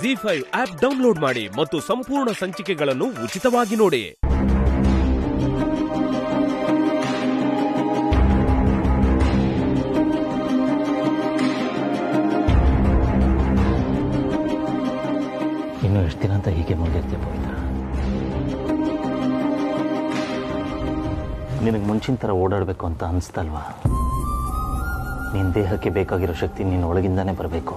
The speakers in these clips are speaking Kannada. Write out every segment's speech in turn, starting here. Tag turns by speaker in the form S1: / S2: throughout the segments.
S1: ZEE5 ಆಪ್ ಡೌನ್ಲೋಡ್ ಮಾಡಿ ಮತ್ತು ಸಂಪೂರ್ಣ ಸಂಚಿಕೆಗಳನ್ನು ಉಚಿತವಾಗಿ ನೋಡಿ.
S2: ಇನ್ನು ಎಷ್ಟು ದಿನ ಅಂತ ಹೀಗೆ ಮುಗಿಯುತ್ತೆ ಪವಿತ್ರ? ನಿನಗೆ ಮುಂಚಿನ ಥರ ಓಡಾಡಬೇಕು ಅಂತ ಅನಿಸ್ತಲ್ವಾ? ನಿನ್ನ ದೇಹಕ್ಕೆ ಬೇಕಾಗಿರೋ ಶಕ್ತಿ ನಿನ್ನ ಒಳಗಿಂದಾನೇ ಬರಬೇಕು.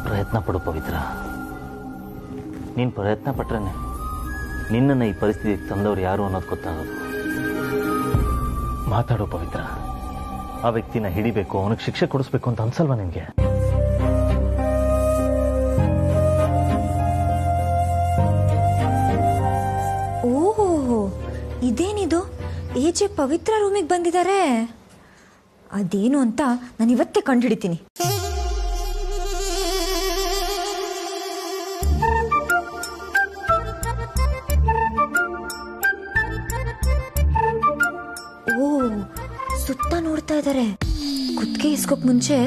S2: ಪ್ರಯತ್ನ ಪಡು ಪವಿತ್ರ. ನೀನು ಪ್ರಯತ್ನ ಪಟ್ರೆ ನಿನ್ನನ್ನು ಈ ಪರಿಸ್ಥಿತಿಗೆ ತಂದವ್ರು ಯಾರು ಅನ್ನೋದು ಗೊತ್ತಾಗೋದು. ಮಾತಾಡೋ ಪವಿತ್ರ. ಆ ವ್ಯಕ್ತಿನ ಹಿಡಿಬೇಕು, ಅವನಿಗೆ ಶಿಕ್ಷೆ ಕೊಡಿಸ್ಬೇಕು ಅಂತ ಅನ್ಸಲ್ವಾ ನಿನಗೆ?
S3: ಓಹೋ, ಇದೇನಿದು? ಏಜೆ ಪವಿತ್ರ ರೂಮಿಗೆ ಬಂದಿದ್ದಾರೆ. ಅದೇನು ಅಂತ ನಾನು ಇವತ್ತೇ ಕಂಡುಹಿಡಿತೀನಿ. ಓ, ಸುತ್ತ ನೋಡ್ತಾ ಇದ್ದಾರೆ. ಕುತ್ತಿಗೆ ಇಸ್ಕೋಕ್ ಮುಂಚೆ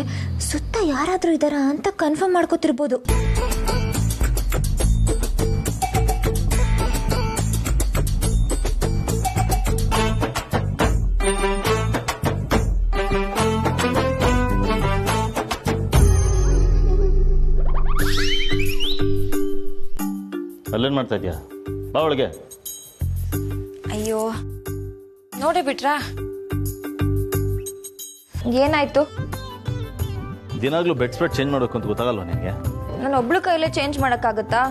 S3: ಸುತ್ತ ಯಾರಾದ್ರೂ ಇದ್ದಾರಾ ಅಂತ ಕನ್ಫರ್ಮ್ ಮಾಡ್ಕೋತಿರ್ಬೋದು.
S2: ಅಲ್ಲೇನು ಮಾಡ್ತಾ ಇದೆಯಾ? ಬಾ ಒಳಗೆ.
S3: ಅಯ್ಯೋ, ನೋಡೇ ಬಿಟ್ರಾ? ಏನಾಯ್ತು?
S2: ದಿನಾಗ್ಲೂ ಬೆಡ್ ಸ್ಪ್ರೆಡ್ ಚೇಂಜ್ ಮಾಡೋಕೆ ಅಂತ ಗೊತ್ತಾಗಲ್ವಾ ನಿನಗೆ?
S3: ನಾನು ಒಬ್ಳು ಕೈಲೇ ಚೇಂಜ್ ಮಾಡೋಕ್ಕಾಗತ್ತಾ?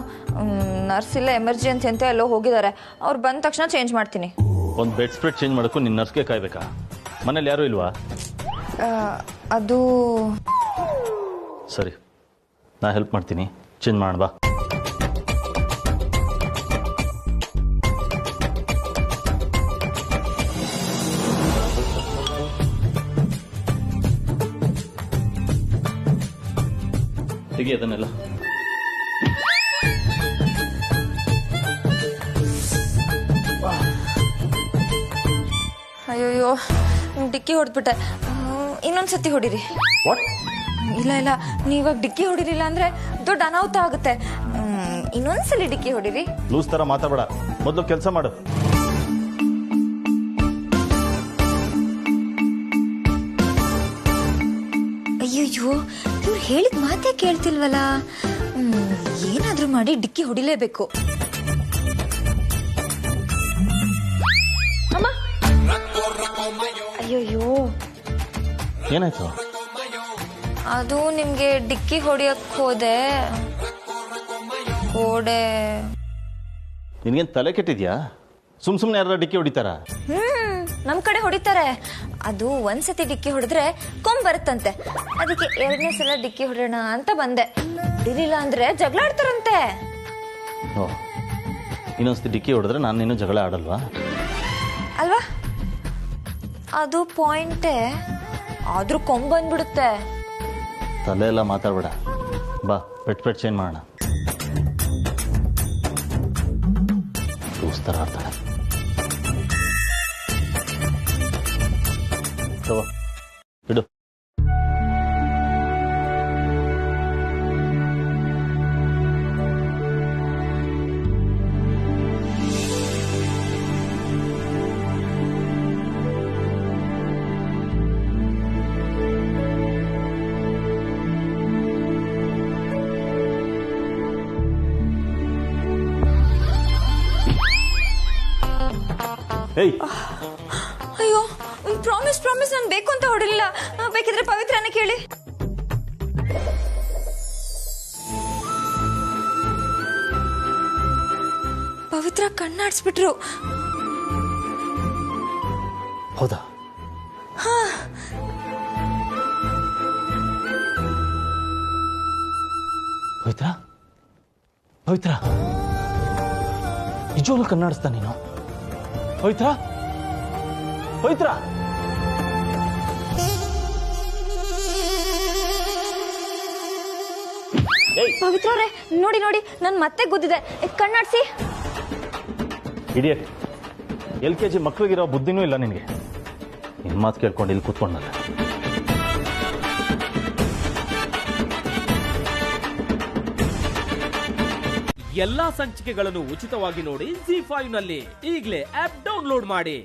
S3: ನರ್ಸ್ ಇಲ್ಲ, ಎಮರ್ಜೆನ್ಸಿ ಅಂತ ಎಲ್ಲೋ ಹೋಗಿದ್ದಾರೆ. ಅವ್ರು ಬಂದ ತಕ್ಷಣ ಚೇಂಜ್ ಮಾಡ್ತೀನಿ.
S2: ಒಂದು ಬೆಡ್ ಸ್ಪ್ರೆಡ್ ಚೇಂಜ್ ಮಾಡೋಕ್ಕೂ ನಿನ್ನ ನರ್ಸ್ಗೆ ಕಾಯ್ಬೇಕಾ? ಮನೇಲಿ ಯಾರೂ ಇಲ್ವಾ?
S3: ಅದು
S2: ಸರಿ, ನಾ ಹೆಲ್ಪ್ ಮಾಡ್ತೀನಿ. ಚೇಂಜ್ ಮಾಡೋಣ ಬಾ. ತೆಗಿ ಅದನ್ನೆಲ್ಲ.
S3: ಅಯ್ಯೋಯ್ಯೋ, ಡಿಕ್ಕಿ ಹೊಡೆದ್ಬಿಟ್ಟೆ. ಇನ್ನೊಂದ್ಸತಿ ಹೊಡಿರಿ. ಇಲ್ಲ ಇಲ್ಲ, ನೀವಾಗ ಡಿಕ್ಕಿ ಹೊಡಿರಿಲ್ಲ ಅಂದ್ರೆ ದೊಡ್ಡ ಅನಾಹುತ ಆಗುತ್ತೆ. ಇನ್ನೊಂದ್ಸಲಿ ಡಿಕ್ಕಿ ಹೊಡಿರಿ.
S2: ಲೂಸ್ ತರ ಮಾತಾಡಬೇಡ, ಮೊದಲು ಕೆಲಸ ಮಾಡು.
S3: ಅಯ್ಯಯ್ಯೋ, ಇವ್ರು ಹೇಳಿದ ಮಾತೇ ಕೇಳ್ತಿಲ್ವಲ್ಲ. ಏನಾದ್ರೂ ಮಾಡಿ ಡಿಕ್ಕಿ ಹೊಡಿಲೇಬೇಕು. ಅಮ್ಮ, ಅಯ್ಯಯ್ಯೋ,
S2: ಏನಾಯ್ತು?
S3: ಅದು ನಿಮ್ಗೆ ಡಿಕ್ಕಿ ಹೊಡಿಯಕ್ ಹೋದೆ. ಗೋಡೆ
S2: ನಿನ್ಗೇನು ತಲೆ ಕೆಟ್ಟಿದ್ಯಾ? ಸುಮ್ನೆ ಯಾರ ಡಿಕ್ಕಿ ಹೊಡಿತಾರ?
S3: ನಮ್ ಕಡೆ ಹೊಡಿತಾರೆ. ಅದು ಒಂದ್ಸತಿ ಡಿಕ್ಕಿ ಹೊಡೆದ್ರೆ ಕೊಂಬ್ ಬರುತ್ತಂತೆ. ಅದಕ್ಕೆ ಎರಡನೇ ಸಲ ಡಿಕ್ಕಿ ಹೊಡೋಣ ಅಂತ ಬಂದೆ. ಹೊಡಿಲಿಲ್ಲ ಅಂದ್ರೆ ಜಗಳ ಆಡ್ತಾರಂತೆ.
S2: ಇನ್ನೊಂದ್ಸತಿ ಡಿಕ್ಕಿ ಹೊಡೆದ್ರೆ ನಾನು ನೀನು ಜಗಳ ಆಡಲ್ವಾ?
S3: ಅಲ್ವಾ? ಅದು ಪಾಯಿಂಟೇ. ಆದ್ರೂ ಕೊಂಬ್ ಬಂದ್ಬಿಡುತ್ತೆ.
S2: ತಲೆ ಎಲ್ಲ ಮಾತಾಡ್ಬೇಡ. ಬಾ, ಬೆಡ್ ಚೇಂಜ್ ಮಾಡೋಣ. ತರ ಆಡ್ತಾಳೆ. ಬಿಡು.
S3: ಅಯ್ಯೋ, ಪ್ರಾಮಿಸ್ ನಾನು ಬೇಕು ಅಂತ ಹೊಡಿಲಿಲ್ಲ. ಬೇಕಿದ್ರೆ ಪವಿತ್ರನೇ ಕೇಳಿ. ಪವಿತ್ರ ಕಣ್ಣಾಡ್ಸ್ಬಿಟ್ರು.
S2: ಹೌದಾ? ಪವಿತ್ರ ಪವಿತ್ರ ನಿಜವಾಗ್ಲೂ ಕಣ್ಣಾಡಿಸ್ತಾ ನೀನು? ಪವಿತ್ರ ಪವಿತ್ರ
S3: ಪವಿತ್ರ ಅವರೇ, ನೋಡಿ ನೋಡಿ, ನನ್ ಮತ್ತೆ ಗುದ್ದಿದೆ. ಕಣ್ಣಾಡ್ಸಿ.
S2: ಇಡಿಯಟ್, LKG ಮಕ್ಕಳಿಗಿರೋ ಬುದ್ಧಿನೂ ಇಲ್ಲ ನಿನಗೆ. ನಿನ್ನ ಮಾತು ಕೇಳ್ಕೊಂಡು ಇಲ್ಲಿ ಕೂತ್ಕೊಂಡಲ್ಲ.
S1: ಎಲ್ಲಾ ಸಂಚಿಕೆಗಳನ್ನು ಉಚಿತವಾಗಿ ನೋಡಿ ZEE5 ನಲ್ಲಿ ಈಗಲೇ ಆಪ್ ಡೌನ್ಲೋಡ್ ಮಾಡಿ.